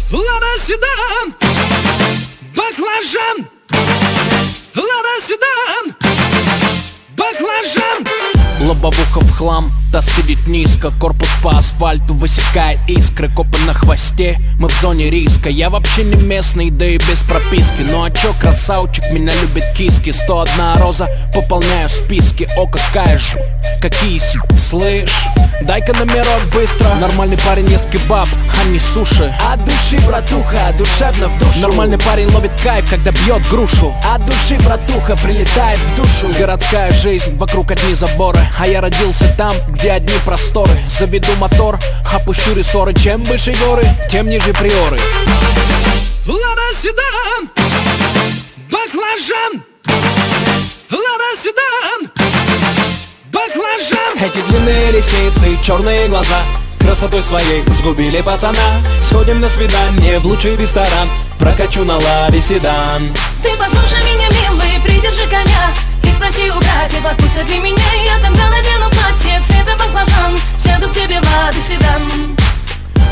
Лада седан, баклажан. Лада седан, баклажан. Лобовуха в хлам, таз сидит низко, корпус по асфальту высекает искры. Копы на хвосте, мы в зоне риска. Я вообще не местный, да и без прописки. Ну а чё, красавчик, меня любит киски. 101 роза, пополняю списки. О, какая же, какие си, слышь? Дай-ка номерок быстро. Нормальный парень ест кебаб, а не суши. От души, братуха, душевно в душу. Нормальный парень ловит кайф, когда бьет грушу. От души, братуха, прилетает в душу. Городская жизнь, вокруг одни заборы, а я родился там, где одни просторы. Заведу мотор, опущу рессоры. Чем выше горы, тем ниже приоры. Лада седан, баклажан. Лада седан, баклажан. Эти длинные ресницы, черные глаза красотой своей сгубили пацана. Сходим на свидание в лучший ресторан, прокачу на ладе седан. Ты послушай меня, милый, придержи коня и спроси у братьев, отпустят ли меня. Я тогда надену платье цвета баклажан, сяду к тебе в ладу седан.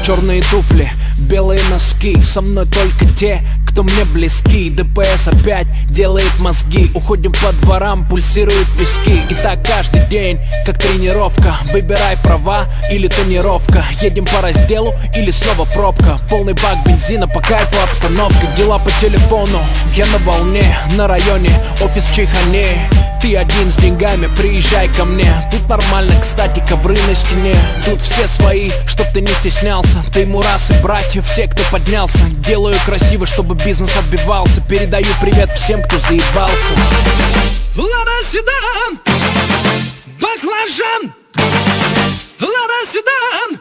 Черные туфли, белые носки, со мной только те, кто мне близки. ДПС опять делает мозги. Уходим по дворам, пульсируют виски. И так каждый день, как тренировка. Выбирай права или тонировка. Едем по разделу или снова пробка. Полный бак бензина, по кайфу обстановка. Дела по телефону, я на волне. На районе, офис в Чайхане. Ты один с деньгами, приезжай ко мне. Тут нормально, кстати, ковры на стене. Тут все свои, чтоб ты не стеснялся. Ты мурасы, братья, все, кто поднялся. Делаю красиво, чтобы бизнес отбивался. Передаю привет всем, кто заебался. Лада седан, баклажан. Лада седан,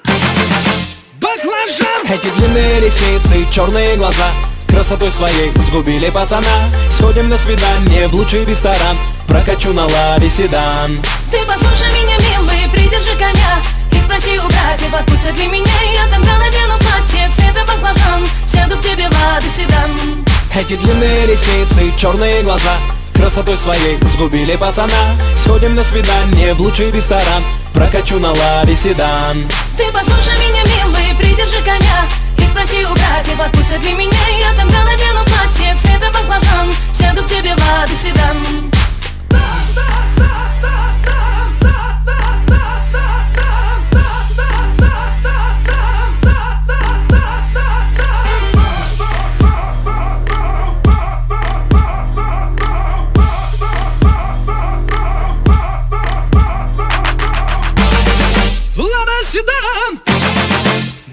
баклажан. Эти длинные ресницы, черные глаза красотой своей сгубили пацана. Сходим на свидание в лучший ресторан, прокачу на ладе седан. Ты послушай меня, милый, придержи коня и спроси у братьев, отпустят ли меня. Я тогда надену платье цвета баклажан, сяду к тебе в ладу седан. Эти длинные ресницы, черные глаза красотой своей сгубили пацана. Сходим на свидание в лучший ресторан, прокачу на ладе седан. Ты послушай меня, милый, придержи коня и спроси у братьев, отпустят ли меня. Я тогда надену платье цвета баклажан, сяду к тебе в ладу седан. Лада седан,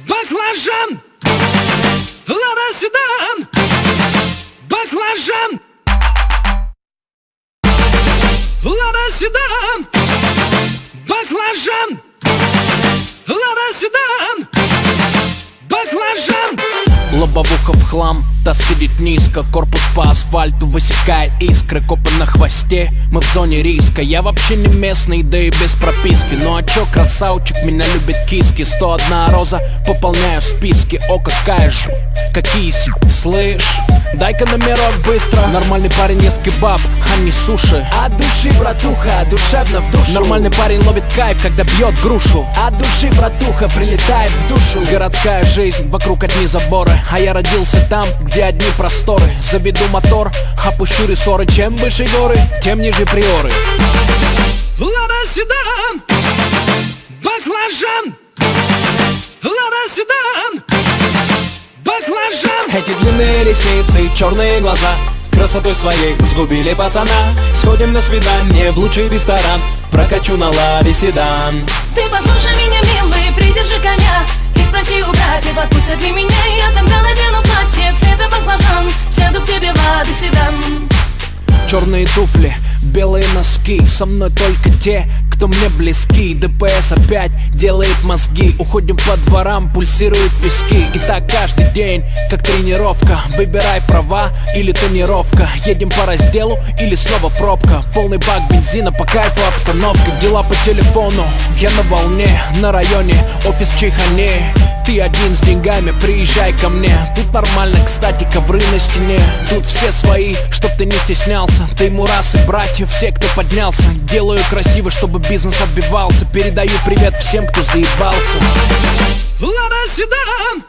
баклажан. Лада седан, баклажан. Лада седан, баклажан. Лада седан, баклажан. Лобовуха в хлам, таз сидит низко, корпус по асфальту высекает искры. Копы на хвосте, мы в зоне риска. Я вообще не местный, да и без прописки. Ну а чё, красавчик, меня любит киски. 101 роза, пополняю списки. О, какая же, какие си, слышь? Дай-ка номерок быстро. Нормальный парень ест кебаб, а не суши. От души, братуха, душевно в душу. Нормальный парень ловит кайф, когда бьет грушу. От души, братуха, прилетает в душу. Городская жизнь, вокруг одни заборы, а я родился там, где одни просторы. Заведу мотор, опущу рессоры. Чем выше горы, тем ниже приоры. Лада седан, баклажан. Лада седан, баклажан. Эти длинные ресницы, черные глаза красотой своей сгубили пацана. Сходим на свидание в лучший ресторан, прокачу на ладе седан. Ты послушай меня, милый, придержи коня и спроси у братьев, отпустят ли меня. Я тогда надену платье цвета баклажан, сяду к тебе в ладу седан. Черные туфли, белые носки, со мной только те, кто мне близки. ДПС опять делает мозги. Уходим по дворам, пульсируют виски. И так каждый день, как тренировка. Выбирай права или тонировка. Едем по разделу или снова пробка. Полный бак бензина, по кайфу обстановка. Дела по телефону, я на волне. На районе, офис в Чайхане. Ты один с деньгами, приезжай ко мне. Тут нормально, кстати, ковры на стене. Тут все свои, чтоб ты не стеснялся. Ты мурасы, братья, все, кто поднялся. Делаю красиво, чтобы бизнес отбивался. Передаю привет всем, кто заебался. Лада седан,